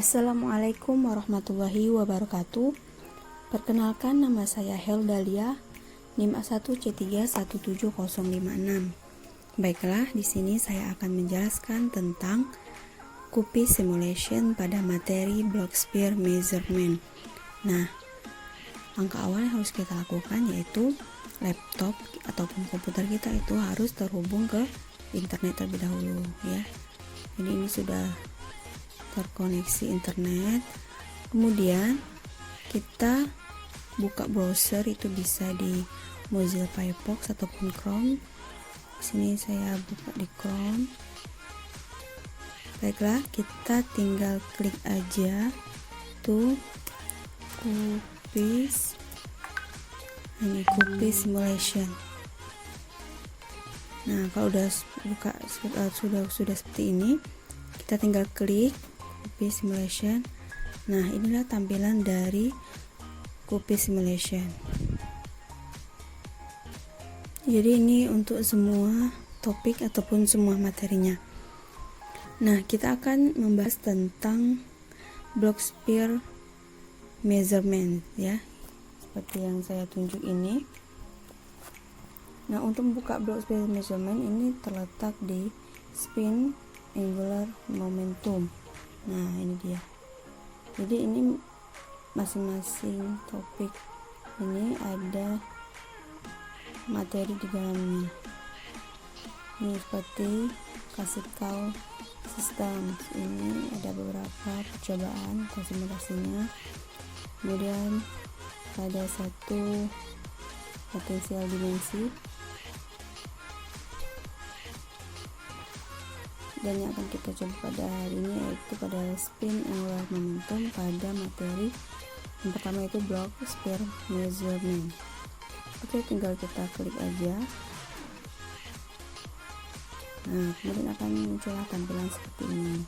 Assalamualaikum warahmatullahi wabarakatuh. Perkenalkan, nama saya Heldalia, NIM A1C3170056. Baiklah, di sini saya akan menjelaskan tentang QPS simulation pada materi Blocksphere measurement. Nah, langkah awal yang harus kita lakukan yaitu laptop ataupun komputer kita itu harus terhubung ke internet terlebih dahulu ya. Jadi ini sudah terkoneksi internet, kemudian kita buka browser, itu bisa di Mozilla Firefox ataupun Chrome. Di sini saya buka di Chrome. Baiklah, kita tinggal klik aja tuh QPS, ini QPS simulation. Nah, kalau udah buka sudah seperti ini, kita tinggal klik QPS simulation. Nah, inilah tampilan dari QPS simulation. Jadi ini untuk semua topik ataupun semua materinya. Nah, kita akan membahas tentang Blocksphere measurement ya, seperti yang saya tunjuk ini. Nah, untuk membuka Blocksphere measurement ini terletak di spin angular momentum. Nah, ini dia. Jadi ini masing-masing topik ini ada materi di dalamnya. Ini seperti classical system. Ini ada beberapa percobaan atau simulasinya. Kemudian ada satu potensial dimensi, dan yang akan kita coba pada hari ini yaitu pada spin angular momentum pada materi yang pertama itu Blocksphere measurement. Oke, tinggal kita klik aja. Nah, kemudian akan muncul tampilan seperti ini.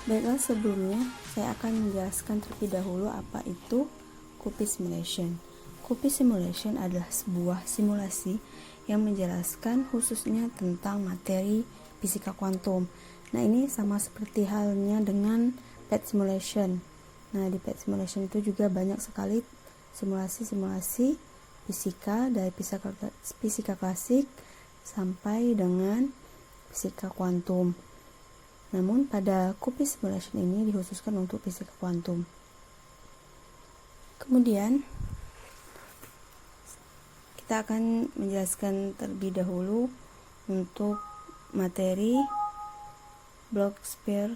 Baiklah, sebelumnya saya akan menjelaskan terlebih dahulu apa itu QPS simulation. QPS simulation adalah sebuah simulasi yang menjelaskan khususnya tentang materi fisika kuantum. Nah, ini sama seperti halnya dengan PET simulation. Nah, di PET simulation itu juga banyak sekali simulasi-simulasi fisika, dari fisika klasik sampai dengan fisika kuantum. Namun pada QPS simulation ini dikhususkan untuk fisika kuantum. Kemudian kita akan menjelaskan terlebih dahulu untuk materi Blocksphere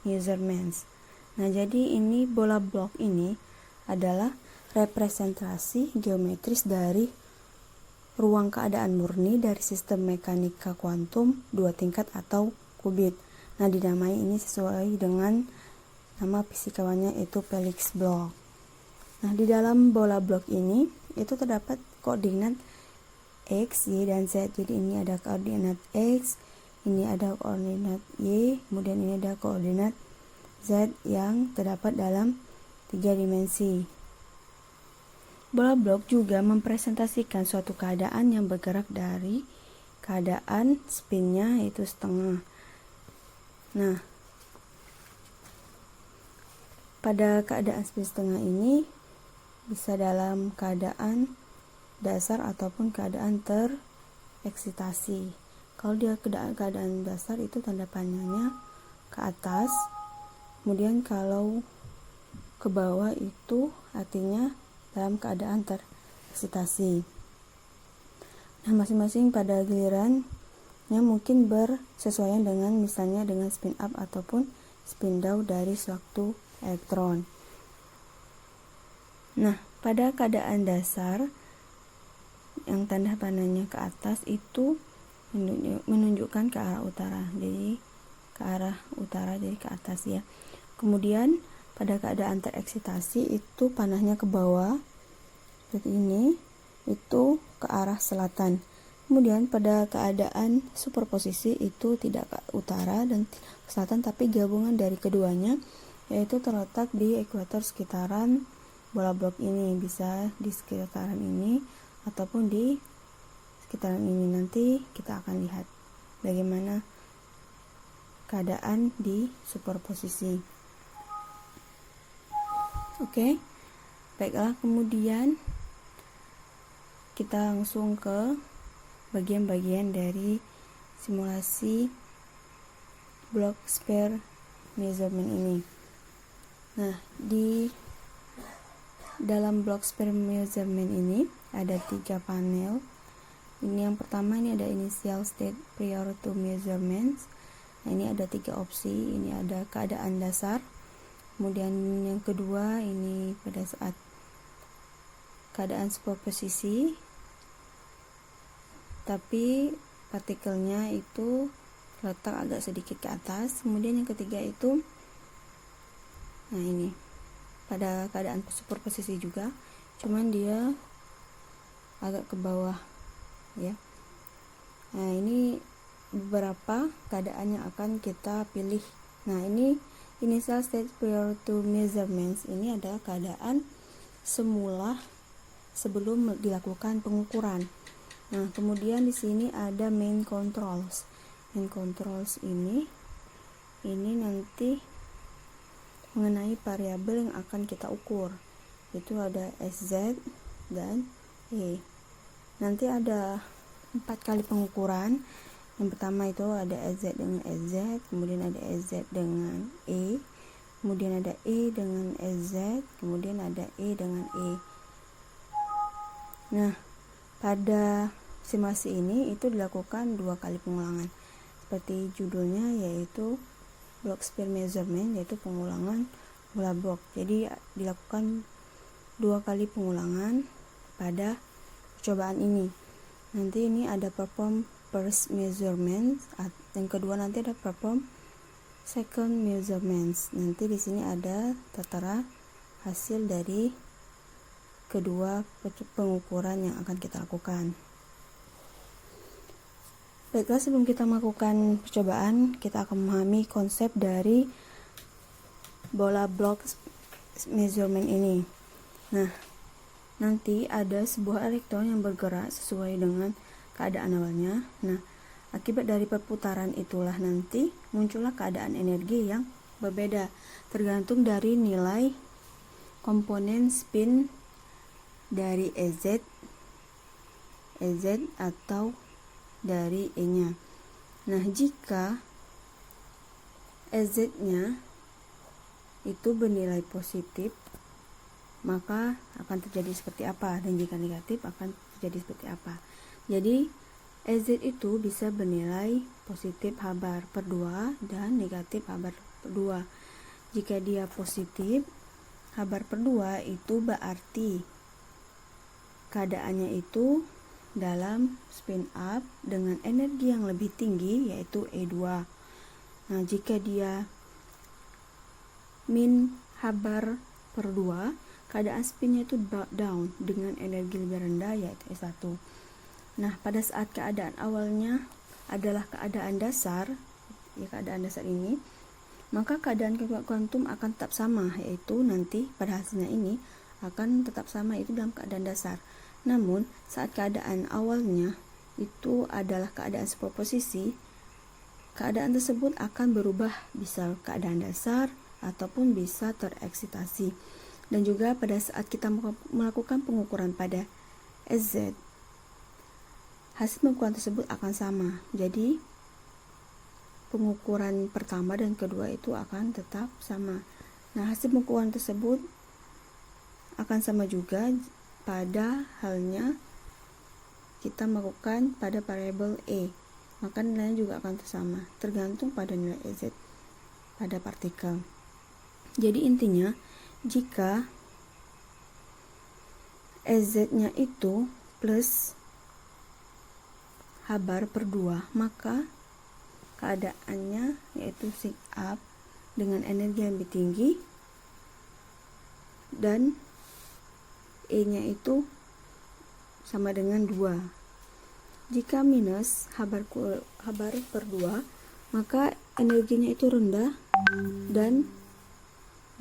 measurements. Nah, jadi ini bola blok ini adalah representasi geometris dari ruang keadaan murni dari sistem mekanika kuantum dua tingkat atau qubit. Nah, dinamai ini sesuai dengan nama fisikawannya yaitu Felix Bloch. Nah, di dalam bola blok ini itu terdapat koordinat X, Y, dan Z. Jadi ini ada koordinat X, ini ada koordinat Y, kemudian ini ada koordinat Z yang terdapat dalam 3 dimensi. Bola blok juga mempresentasikan suatu keadaan yang bergerak dari keadaan spinnya yaitu setengah. Nah, pada keadaan spin setengah ini bisa dalam keadaan dasar ataupun keadaan tereksitasi. Kalau dia keadaan dasar itu tanda panahnya ke atas, kemudian kalau ke bawah itu artinya dalam keadaan tereksitasi. Nah, masing-masing pada gilirannya mungkin bersesuaian dengan misalnya dengan spin up ataupun spin down dari suatu elektron. Nah, pada keadaan dasar yang tanda panahnya ke atas itu menunjukkan ke arah utara, jadi ke arah utara, jadi ke atas ya. Kemudian pada keadaan tereksitasi itu panahnya ke bawah seperti ini, itu ke arah selatan. Kemudian pada keadaan superposisi itu tidak ke utara dan ke selatan, tapi gabungan dari keduanya, yaitu terletak di ekuator sekitaran bola blok ini, bisa di sekitaran ini ataupun di sekitaran ini. Nanti kita akan lihat bagaimana keadaan di superposisi. Oke, baiklah, kemudian kita langsung ke bagian-bagian dari simulasi block sphere measurement ini. Nah, di dalam block sphere measurement ini ada 3 panel. Ini yang pertama, ini ada initial state prior to measurements. Nah, ini ada 3 opsi. Ini ada keadaan dasar. Kemudian yang kedua, ini pada saat keadaan superposisi, tapi partikelnya itu terletak agak sedikit ke atas. Kemudian yang ketiga itu, nah ini pada keadaan superposisi juga, cuman dia agak ke bawah ya. Nah, ini beberapa keadaan yang akan kita pilih. Nah, ini initial state prior to measurements, ini adalah keadaan semula sebelum dilakukan pengukuran. Nah, kemudian di sini ada main controls. Main controls ini nanti mengenai variabel yang akan kita ukur. Itu ada SZ dan E. Nanti ada 4 kali pengukuran. Yang pertama itu ada SZ dengan SZ, kemudian ada SZ dengan E, kemudian ada E dengan SZ, kemudian ada E dengan E. Nah, pada simulasi ini itu dilakukan 2 kali pengulangan. Seperti judulnya, yaitu block sphere measurement, yaitu pengulangan bola blok. Jadi dilakukan 2 kali pengulangan pada percobaan ini. Nanti ini ada perform first measurement, yang kedua nanti ada perform second measurements. Nanti di sini ada tertera hasil dari kedua pengukuran yang akan kita lakukan. Baiklah, sebelum kita melakukan percobaan, kita akan memahami konsep dari bola block measurement ini. Nah, nanti ada sebuah elektron yang bergerak sesuai dengan keadaan awalnya. Nah, akibat dari perputaran itulah nanti muncullah keadaan energi yang berbeda, tergantung dari nilai komponen spin dari EZ atau dari E-nya. Nah, jika EZ-nya itu bernilai positif, maka akan terjadi seperti apa, dan jika negatif akan terjadi seperti apa. Jadi EZ itu bisa bernilai positif H-bar per 2 dan negatif H-bar per 2. Jika dia positif H-bar per 2, itu berarti keadaannya itu dalam spin up dengan energi yang lebih tinggi, yaitu E2. Nah, jika dia min H-bar per 2, keadaan spinnya itu down dengan energi lebih rendah, yaitu S1. Nah, pada saat keadaan awalnya adalah keadaan dasar, ya keadaan dasar ini, maka keadaan kuantum akan tetap sama, yaitu nanti pada hasilnya ini akan tetap sama, itu dalam keadaan dasar. Namun, saat keadaan awalnya itu adalah keadaan superposisi, keadaan tersebut akan berubah, bisa keadaan dasar ataupun bisa tereksitasi. Dan juga pada saat kita melakukan pengukuran pada SZ, hasil pengukuran tersebut akan sama. Jadi pengukuran pertama dan kedua itu akan tetap sama. Nah, hasil pengukuran tersebut akan sama juga pada halnya kita melakukan pada variabel E, maka nilainya juga akan sama, tergantung pada nilai EZ pada partikel. Jadi intinya, jika EZ-nya itu plus H-bar per 2, maka keadaannya yaitu sig up dengan energi yang lebih tinggi, dan E-nya itu sama dengan 2. Jika minus H-bar per 2, maka energinya itu rendah dan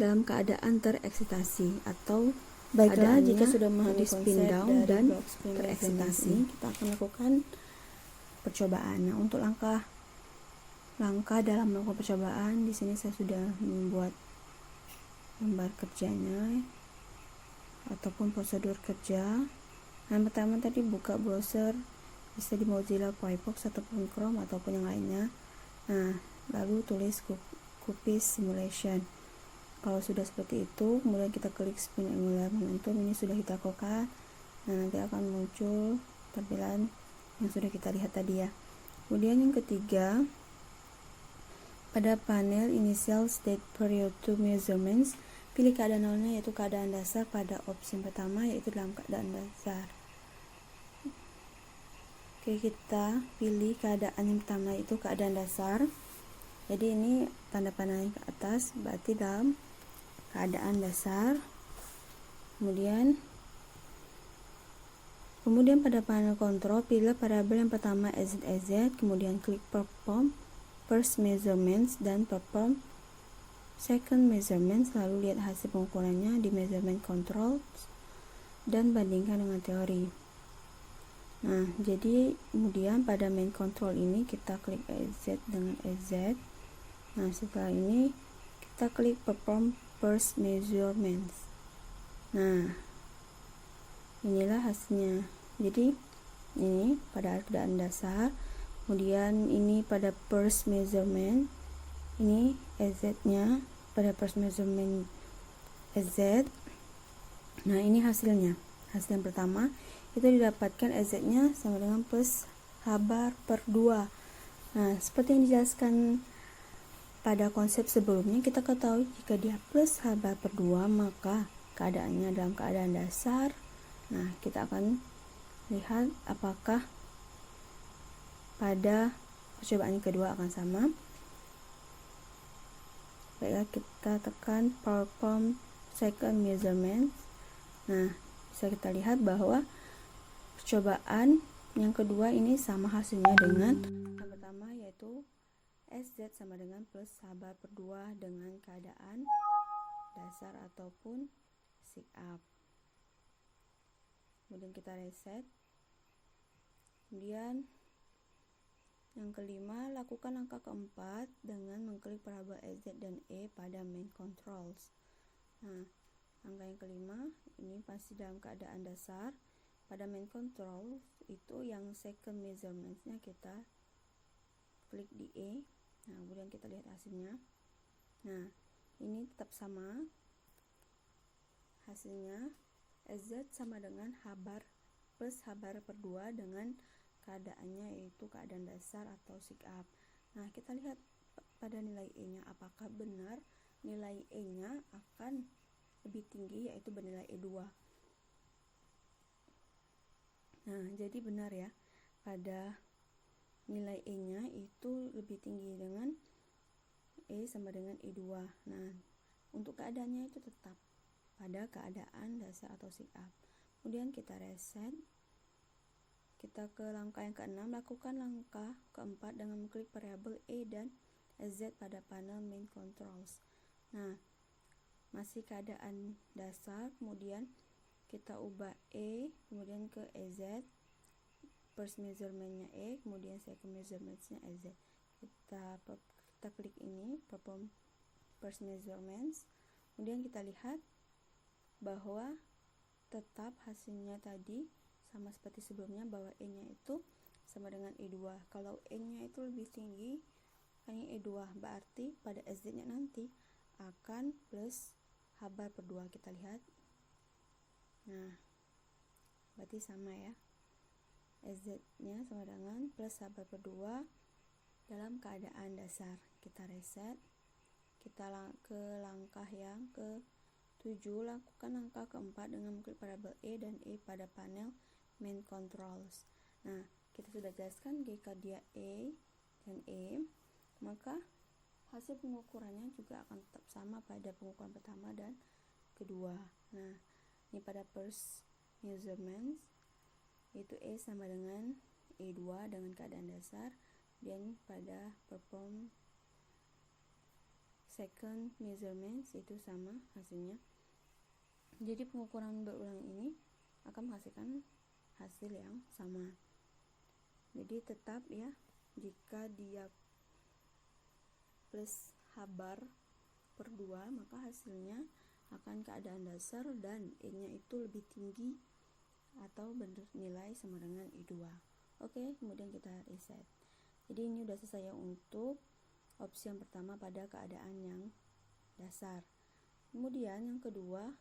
dalam keadaan tereksitasi atau baiklah, jika sudah memahami spin down dan tereksitasi, kita akan lakukan percobaan. Nah, untuk langkah langkah dalam melakukan percobaan. Di sini saya sudah membuat gambar kerjanya ataupun prosedur kerja. Yang pertama tadi buka browser, bisa di Mozilla Firefox ataupun Chrome ataupun yang lainnya. Nah, lalu tulis cookies simulation. Kalau sudah seperti itu, kemudian kita klik spin angular momentum. Ini sudah kita lakukan. Nah, nanti akan muncul tampilan yang sudah kita lihat tadi ya. Kemudian yang ketiga, pada panel initial state period to measurements, pilih keadaan nolnya, yaitu keadaan dasar pada opsi pertama, yaitu dalam keadaan dasar. Oke, kita pilih keadaan yang pertama, itu keadaan dasar. Jadi ini tanda panahnya ke atas, berarti dalam keadaan dasar. Kemudian pada panel kontrol, pilih variabel yang pertama az, kemudian klik perform first measurements dan perform second measurements, lalu lihat hasil pengukurannya di measurement control dan bandingkan dengan teori. Nah, jadi kemudian pada main control ini kita klik az dengan az. Nah, setelah ini kita klik perform first measurements. Nah, inilah hasilnya. Jadi ini pada keadaan dasar, kemudian ini pada first measurement, ini az-nya pada first measurement az. Nah, ini hasilnya. Hasil yang pertama itu didapatkan az-nya sama dengan plus h-bar per 2. Nah, seperti yang dijelaskan pada konsep sebelumnya, kita ketahui jika dia plus h-bar per 2, maka keadaannya dalam keadaan dasar. Nah, kita akan lihat apakah pada percobaan kedua akan sama. Baiklah, kita tekan perform second measurement. Nah, bisa kita lihat bahwa percobaan yang kedua ini sama hasilnya dengan yang pertama, yaitu SZ sama dengan plus h-bar per 2 dengan keadaan dasar ataupun sit up. Kemudian kita reset. Kemudian yang kelima, lakukan langkah keempat dengan mengklik variabel az dan e pada main controls. Nah, langkah yang kelima ini pasti dalam keadaan dasar. Pada main control itu yang second measurement-nya kita klik di e. Nah, kemudian kita lihat hasilnya. Nah, ini tetap sama hasilnya. Az sama dengan h-bar plus h-bar per 2 dengan keadaannya yaitu keadaan dasar atau sit up. Nah, kita lihat pada nilai e-nya, apakah benar nilai e-nya akan lebih tinggi, yaitu bernilai e2. Nah, jadi benar ya, pada nilai e-nya itu lebih tinggi dengan e sama dengan e2. Nah, untuk keadaannya itu tetap pada keadaan dasar atau sit up. Kemudian kita reset. Kita ke langkah yang keenam, lakukan langkah keempat dengan mengklik variabel e dan az pada panel main controls. Nah, masih keadaan dasar, kemudian kita ubah e, kemudian ke az, first measurement-nya e, kemudian second measurement-nya az. Kita klik ini, perform first measurements. Kemudian kita lihat bahwa tetap hasilnya tadi sama seperti sebelumnya, bahwa e-nya itu sama dengan e2. Kalau e-nya itu lebih tinggi, ini e2, berarti pada az-nya nanti akan plus h-bar per 2. Kita lihat. Nah, berarti sama ya. Az-nya sama dengan plus h-bar per 2 dalam keadaan dasar. Kita reset. Kita ke langkah yang ke-7, lakukan langkah keempat dengan mengklik variabel e dan e pada panel main controls. Nah, kita sudah jelaskan jika dia e dan e, maka hasil pengukurannya juga akan tetap sama pada pengukuran pertama dan kedua. Nah, ini pada first measurements yaitu e sama dengan e2 dengan keadaan dasar, dan pada perform second measurements itu sama hasilnya. Jadi pengukuran berulang ini akan menghasilkan hasil yang sama. Jadi tetap ya, jika dia plus H bar per 2, maka hasilnya akan keadaan dasar dan E-nya itu lebih tinggi atau bernilai sama dengan I2. Oke, kemudian kita reset. Jadi ini udah selesai untuk opsi yang pertama pada keadaan yang dasar. Kemudian yang kedua,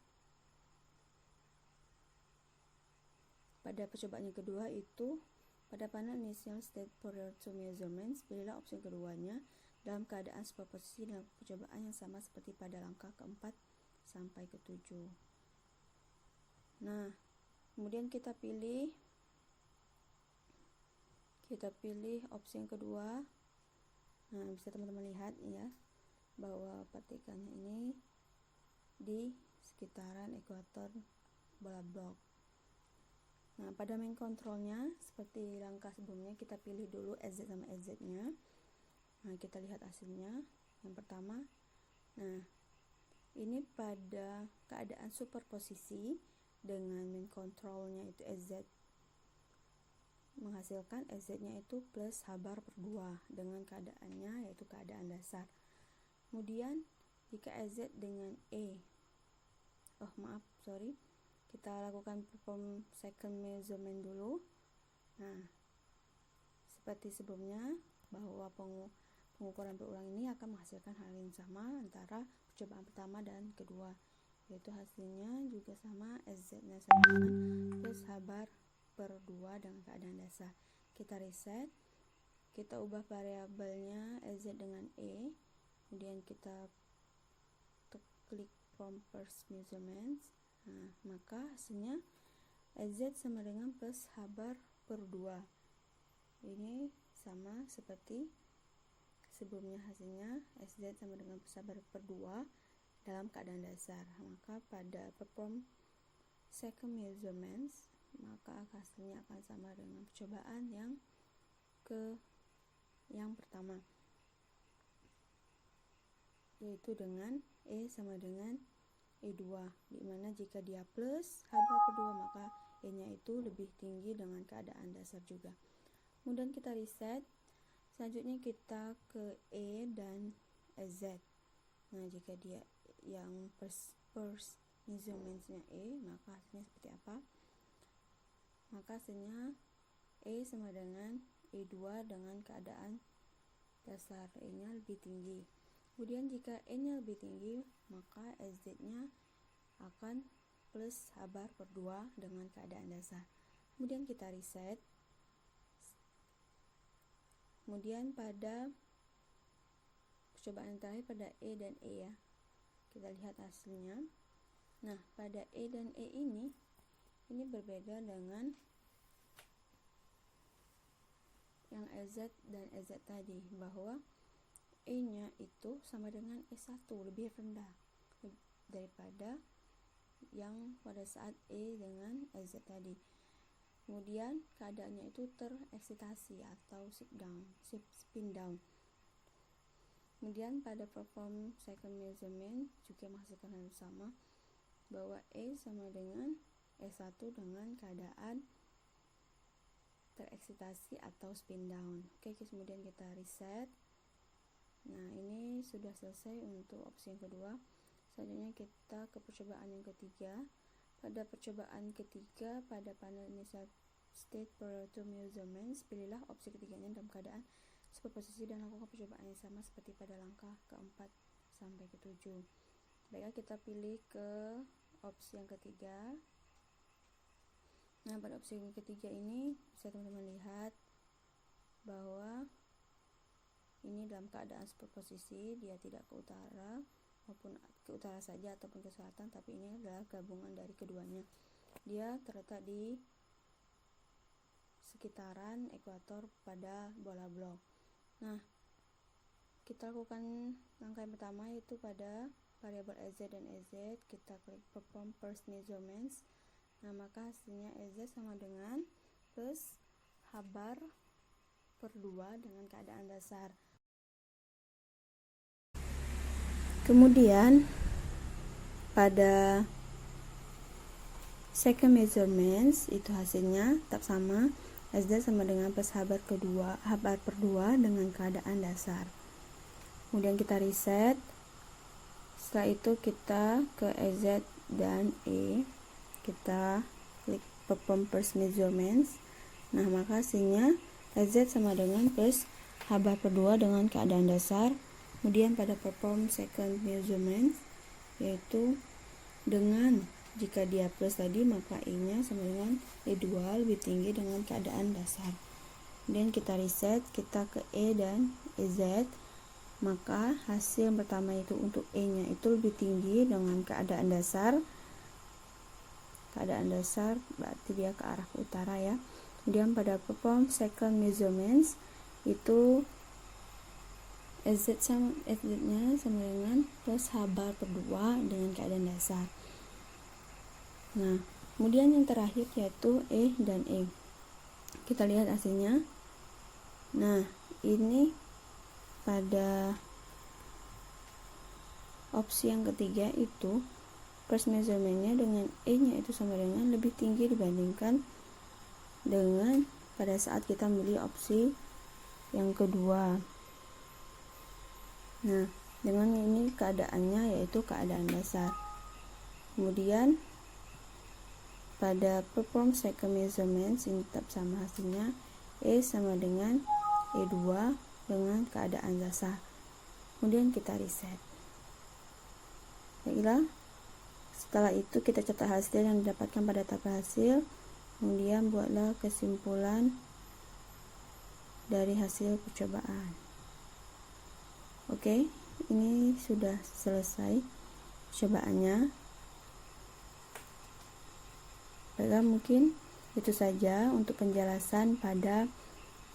pada percobaan yang kedua itu pada panel initial state prior to measurements, pilihlah opsi keduanya dalam keadaan superposisi dalam percobaan yang sama seperti pada langkah keempat sampai ke-7. Nah, kemudian kita pilih opsi yang kedua. Nah, bisa teman-teman lihat ya bahwa partikelnya ini di sekitaran ekuator bola blok. Nah, pada main controlnya seperti langkah sebelumnya, kita pilih dulu SZ sama SZ-nya. Nah, kita lihat hasilnya. Yang pertama, nah ini pada keadaan superposisi dengan main controlnya itu SZ menghasilkan SZ-nya itu plus H bar per 2 dengan keadaannya yaitu keadaan dasar. Kemudian jika SZ dengan kita lakukan perform second measurement dulu. Nah, seperti sebelumnya bahwa pengukuran berulang ini akan menghasilkan hal yang sama antara percobaan pertama dan kedua, yaitu hasilnya juga sama, SZ-nya sama dengan plus H bar per 2 dengan keadaan dasar. Kita reset, kita ubah variabelnya SZ dengan E, kemudian kita klik from first measurements. Nah, maka hasilnya SZ sama dengan plus H bar per 2. Ini sama seperti sebelumnya, hasilnya SZ sama dengan plus H bar per 2 dalam keadaan dasar. Maka pada perform second measurements, maka hasilnya akan sama dengan percobaan yang pertama, yaitu dengan E sama dengan E2, dimana jika dia plus H bar per 2 maka E-nya itu lebih tinggi dengan keadaan dasar juga. Kemudian kita reset, selanjutnya kita ke E dan SZ. Nah, jika dia yang first measurement-nya E, maka hasilnya seperti apa? Maka hasilnya E sama dengan E2 dengan keadaan dasar, E-nya lebih tinggi. Kemudian jika E-nya lebih tinggi, maka SZ-nya akan plus H bar per 2 dengan keadaan dasar. Kemudian kita reset. Kemudian pada percobaan yang terakhir pada E dan E ya, kita lihat hasilnya. Nah, pada E dan E ini berbeda dengan yang SZ dan SZ tadi, bahwa E-nya itu sama dengan E1, lebih rendah daripada yang pada saat E dengan SZ tadi. Kemudian keadaannya itu tereksitasi atau spin down. Kemudian pada perform second measurement juga menghasilkan hal yang sama, bahwa E sama dengan E1 dengan keadaan tereksitasi atau spin down. Oke, kemudian kita reset. Nah, ini sudah selesai untuk opsi yang kedua. Selanjutnya kita ke percobaan yang ketiga. Pada percobaan ketiga pada panel initial state prior to measurements, pilihlah opsi ketiganya dalam keadaan superposisi dan lakukan percobaan yang sama seperti pada langkah keempat sampai ke-7. Baiklah, kita pilih ke opsi yang ketiga. Nah, pada opsi yang ketiga ini bisa teman-teman lihat bahwa ini dalam keadaan superposisi, dia tidak ke utara maupun ke utara saja ataupun ke selatan, tapi ini adalah gabungan dari keduanya. Dia terletak di sekitaran ekuator pada bola blok. Nah, kita lakukan langkah yang pertama, yaitu pada variabel SZ dan EZ, kita klik perform first measurements. Nah, maka hasilnya EZ sama dengan plus H bar per 2 dengan keadaan dasar. Kemudian pada second measurements itu hasilnya tetap sama, SZ sama dengan plus H bar per 2 dengan keadaan dasar. kemudian kita reset. Setelah itu kita ke EZ dan E, kita klik perform first measurements. Nah, maka hasilnya EZ sama dengan plus H bar per 2 dengan keadaan dasar. Kemudian pada perform second measurements, yaitu dengan jika dia plus tadi, maka E nya sama dengan E2 lebih tinggi dengan keadaan dasar. Kemudian kita reset, kita ke E dan EZ, maka hasil yang pertama itu untuk E nya itu lebih tinggi dengan keadaan dasar. Keadaan dasar berarti dia ke arah utara ya. Kemudian pada perform second measurements itu EZ nya sama dengan plus H bar per 2 dengan keadaan dasar. Nah, kemudian yang terakhir yaitu E dan E. Kita lihat hasilnya. Nah, ini pada opsi yang ketiga itu first measurement-nya dengan E nya itu sama dengan lebih tinggi dibandingkan dengan pada saat kita memilih opsi yang kedua. Nah, dengan ini keadaannya yaitu keadaan dasar. Kemudian pada perform second measurement ini tetap sama hasilnya, E sama dengan E2 dengan keadaan dasar. Kemudian kita reset. Baiklah, setelah itu kita catat hasil yang didapatkan pada tabel hasil, kemudian buatlah kesimpulan dari hasil percobaan. Oke, ini sudah selesai percobaannya. Baiklah, mungkin itu saja untuk penjelasan pada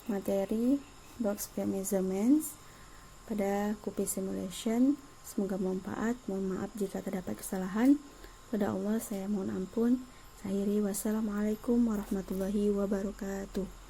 materi block sphere measurements pada QP simulation. Semoga bermanfaat. Mohon maaf jika terdapat kesalahan. Pada Allah saya mohon ampun. Saya akhiri, wassalamualaikum warahmatullahi wabarakatuh.